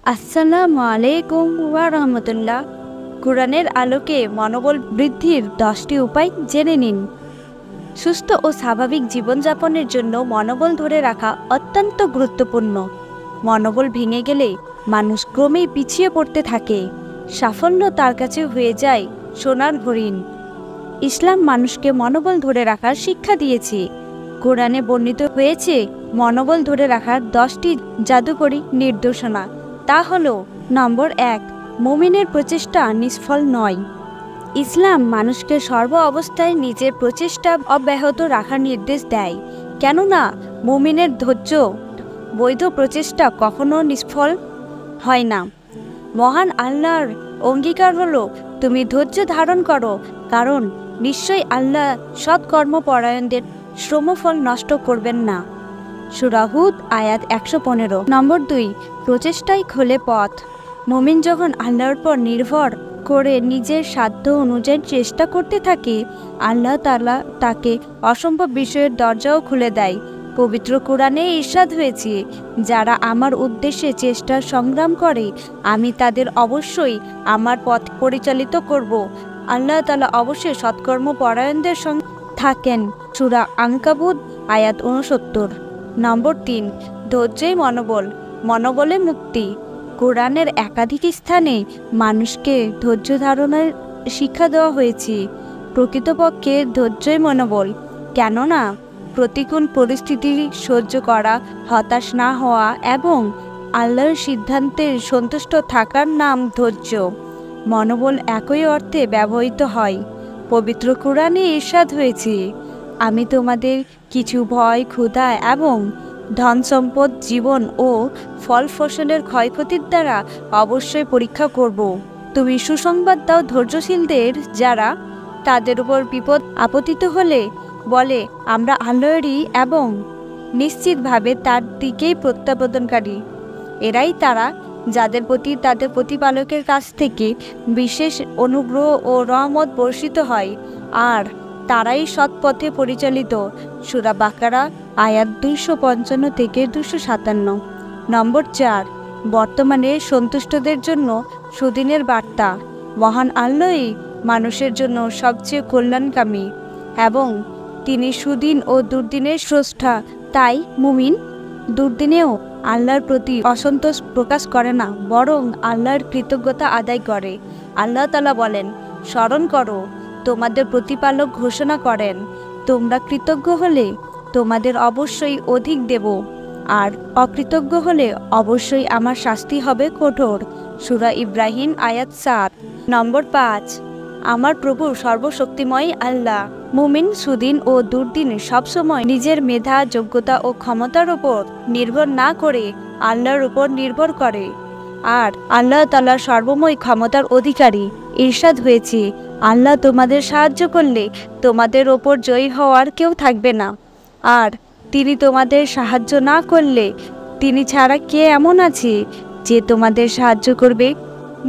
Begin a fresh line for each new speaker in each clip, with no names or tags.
আসসালামু আলাইকুম ওয়া রাহমাতুল্লাহ। কোরআনের আলোকে মনোবল বৃদ্ধির 10টি উপায় জেনে নিন। সুস্থ ও স্বাভাবিক জীবনযাপনের জন্য মনোবল ধরে রাখা অত্যন্ত গুরুত্বপূর্ণ। মনোবল ভেঙে গেলে মানুষ ক্রমেই পিছিয়ে পড়তে থাকে। সাফল্য তার কাছে হয়ে যায় সোনার হরিণ। ইসলাম মানুষকে মনোবল ধরে রাখার শিক্ষা দিয়েছে। কোরআনে বর্ণিত হয়েছে মনোবল ধরে রাখার 10টি জাদুকরী নির্দেশনা। তা হলো নম্বর 1, মুমিনের প্রচেষ্টা নিষ্ফল নয়। ইসলাম মানুষকে সর্ব অবস্থায় নিজের প্রচেষ্টা অব্যাহত রাখার নির্দেশ দেয়, কেননা মুমিনের ধৈর্য বৈধ প্রচেষ্টা কখনো নিষ্ফল হয় না। মহান আল্লাহর অঙ্গীকার হলো তুমি ধৈর্য ধারণ করো, কারণ নিশ্চয়ই আল্লাহ সৎকর্মপরায়ণদের শ্রমফল নষ্ট করবেন না। সূরা হুদ আয়াত 115। নম্বর 2, প্রচেষ্টাই খোলে পথ। মুমিন যখন আল্লাহর পর নির্ভর করে নিজের সাধ্য অনুযায়ী চেষ্টা করতে থাকে, আল্লাহ তাআলা তাকে অসম্ভব বিষয়ের দরজাও খুলে দেয়। পবিত্র কোরআনে ইরশাদ হয়েছে, যারা আমার উদ্দেশ্যে চেষ্টা সংগ্রাম করে আমি তাদের অবশ্যই আমার পথ পরিচালিত করব। আল্লাহ তাআলা অবশ্যই সৎকর্মপরায়ণদের সঙ্গে থাকেন। সূরা আনকাবুত আয়াত 69। নম্বর 3, ধৈর্যই মনোবলে মুক্তি। কোরআনের একাধিক স্থানে মানুষকে ধৈর্য ধারণের শিক্ষা দেওয়া হয়েছে। প্রকৃতপক্ষে ধৈর্যই মনোবল, কেননা প্রতিকূল পরিস্থিতি সহ্য করা, হতাশ না হওয়া এবং আল্লাহর সিদ্ধান্তে সন্তুষ্ট থাকার নাম ধৈর্য। মনোবল একই অর্থে ব্যবহৃত হয়। পবিত্র কোরআনে ইরশাদ হয়েছে, আমি তোমাদের কিছু ভয়, ক্ষুধা এবং ধন সম্পদ, জীবন ও ফল ফসলের ক্ষয়ক্ষতির দ্বারা অবশ্যই পরীক্ষা করব। তুমি সুসংবাদ দাও ধৈর্যশীলদের, যারা তাদের উপর বিপদ আপতিত হলে বলে আমরা আল্লাহরই এবং নিশ্চিতভাবে তার দিকেই প্রত্যাবর্তনকারী। এরাই তারা যাদের প্রতি তাদের প্রতিপালকের কাছ থেকে বিশেষ অনুগ্রহ ও রহমত বর্ষিত হয়, আর তারাই সৎ পথে পরিচালিত। সূরা বাকারা আয়াত 255 থেকে 257। নম্বর 4, বর্তমানে সন্তুষ্টদের জন্য সুদিনের বার্তা। মহান আল্লাহই মানুষের জন্য সবচেয়ে কল্যাণকামী এবং তিনি সুদিন ও দুর্দিনের স্রষ্টা। তাই মুমিন দুর্দিনেও আল্লাহর প্রতি অসন্তোষ প্রকাশ করে না, বরং আল্লাহর কৃতজ্ঞতা আদায় করে। আল্লাহ তাআলা বলেন, স্মরণ করো তোমাদের প্রতিপালক ঘোষণা করেন, তোমরা কৃতজ্ঞ হলে তোমাদের অবশ্যই অধিক দেব, আর অকৃতজ্ঞ হলে অবশ্যই আমার শাস্তি হবে কঠোর। সূরা ইব্রাহিম আয়াত 7। নম্বর 5, আমার প্রভু সর্বশক্তিময় আল্লাহ। মুমিন সুদিন ও দুর্দিন সবসময় নিজের মেধা, যোগ্যতা ও ক্ষমতার উপর নির্ভর না করে আল্লাহর উপর নির্ভর করে, আর আল্লাহ তাআলা সর্বময় ক্ষমতার অধিকারী। ইরশাদ হয়েছে, আল্লাহ তোমাদের সাহায্য করলে তোমাদের ওপর জয়ী হওয়ার কেউ থাকবে না, আর তিনি তোমাদের সাহায্য না করলে তিনি ছাড়া কে এমন আছে যে তোমাদের সাহায্য করবে।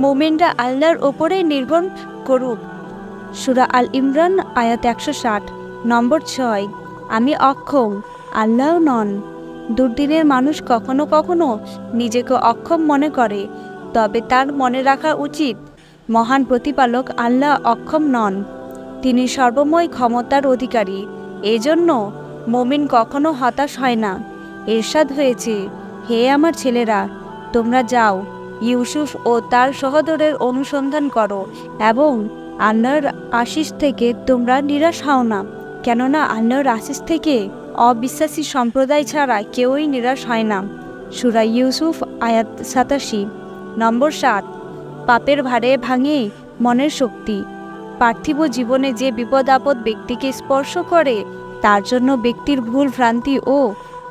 মুমিনরা আল্লাহর ওপরে নির্ভর করুক। সূরা আল ইমরান আয়াত 160। নম্বর 6, আমি অক্ষম, আল্লাহ নন। দুর্দিনের মানুষ কখনো কখনো নিজেকে অক্ষম মনে করে, তবে তার মনে রাখা উচিত মহান প্রতিপালক আল্লাহ অক্ষম নন, তিনি সর্বময় ক্ষমতার অধিকারী। এজন্য মুমিন কখনো হতাশ হয় না। ইরশাদ হয়েছে, হে আমার ছেলেরা, তোমরা যাও ইউসুফ ও তার সহোদরের অনুসন্ধান করো এবং আল্লাহর আশিস থেকে তোমরা নিরাশ হও না, কেননা আল্লাহর আশিস থেকে অবিশ্বাসী সম্প্রদায় ছাড়া কেউই নিরাশ হয় না। সূরা ইউসুফ আয়াত 87। নম্বর 7, পাপের ভারে ভাঙে মনের শক্তি। পার্থিব জীবনে যে বিপদ আপদ ব্যক্তিকে স্পর্শ করে তার জন্য ব্যক্তির ভুল ভ্রান্তি ও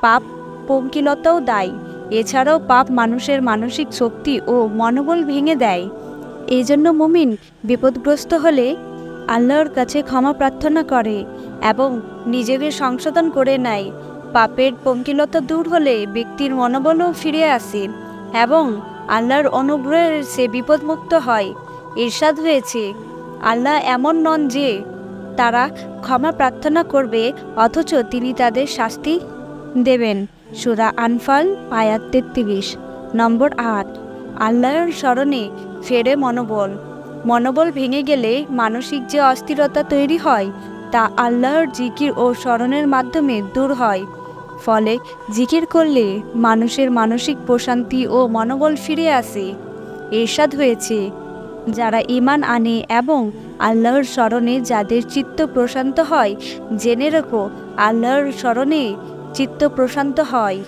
পাপ পঙ্কিলতাও দায়ী। এছাড়াও পাপ মানুষের মানসিক শক্তি ও মনোবল ভেঙে দেয়। এই জন্য মুমিন বিপদগ্রস্ত হলে আল্লাহর কাছে ক্ষমা প্রার্থনা করে এবং নিজেকে সংশোধন করে নেয়। পাপের পঙ্কিলতা দূর হলে ব্যক্তির মনোবলও ফিরে আসে এবং আল্লাহর অনুগ্রহে সে বিপদমুক্ত হয়। ইরশাদ হয়েছে, আল্লাহ এমন নন যে তারা ক্ষমা প্রার্থনা করবে অথচ তিনি তাদের শাস্তি দেবেন। সূরা আনফাল আয়াত 33। নম্বর 8, আল্লাহর স্মরণে ফেরে মনোবল। মনোবল ভেঙে গেলে মানসিক যে অস্থিরতা তৈরি হয় তা আল্লাহর জিকির ও স্মরণের মাধ্যমে দূর হয়। ফলে জিকির করলে মানুষের মানসিক প্রশান্তি ও মনোবল ফিরে আসে। ইরশাদ হয়েছে, যারা ঈমান আনে এবং আল্লাহর স্মরণে যাদের চিত্ত প্রশান্ত হয়, জেনে রেখো আল্লাহর স্মরণে চিত্ত প্রশান্ত হয়।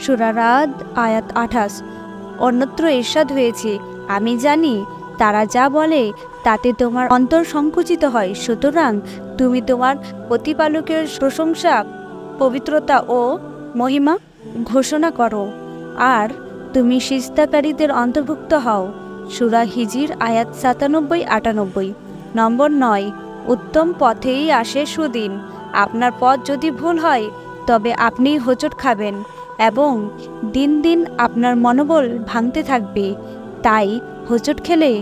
সূরা রাদ আয়াত 28। অন্যত্র ইরশাদ হয়েছে, আমি জানি তারা যা বলে তাতে তোমার অন্তর সংকুচিত হয়, সুতরাং তুমি তোমার প্রতিপালকের প্রশংসা, পবিত্রতা ও মহিমা ঘোষণা করো, আর তুমি সিজদাকারীদের অন্তর্ভুক্ত হও। সূরা হিজর আয়াত 97-98। নম্বর 9, উত্তম পথেই আসে সুদিন। আপনার পথ যদি ভুল হয় তবে আপনি হোঁচট খাবেন এবং দিন দিন আপনার মনোবল ভাঙতে থাকবে। তাই হোঁচট খেলে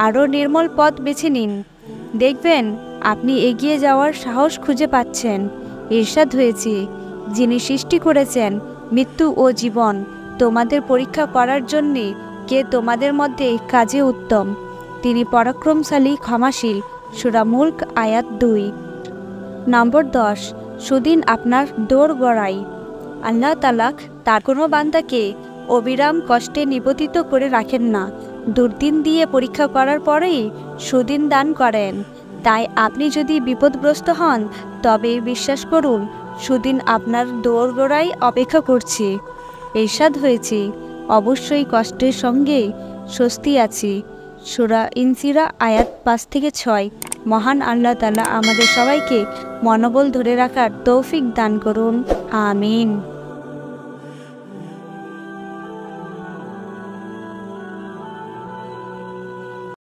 আরও নির্মল পথ বেছে নিন, দেখবেন আপনি এগিয়ে যাওয়ার সাহস খুঁজে পাচ্ছেন। ইরশাদ হয়েছে, যিনি সৃষ্টি করেছেন মৃত্যু ও জীবন তোমাদের পরীক্ষা করার জন্যে কে তোমাদের মধ্যে কাজে উত্তম, তিনি পরাক্রমশালী ক্ষমাশীল। সূরা মুলক আয়াত 2। নম্বর 10, সুদিন আপনার দৌড় গড়াই। আল্লাহ তাআলা তার কোনো বান্দাকে অবিরাম কষ্টে নিপতিত করে রাখেন না, দুর্দিন দিয়ে পরীক্ষা করার পরেই সুদিন দান করেন। তাই আপনি যদি বিপদগ্রস্ত হন তবে বিশ্বাস করুন সুদিন আপনার দোরগোড়ায় অপেক্ষা করছে। ইরশাদ হয়েছে, অবশ্যই কষ্টের সঙ্গে স্বস্তি আছে। সূরা ইনসিরা আয়াত 5-6। মহান আল্লাহ তাআলা আমাদের সবাইকে মনোবল ধরে রাখার তৌফিক দান করুন। আমিন।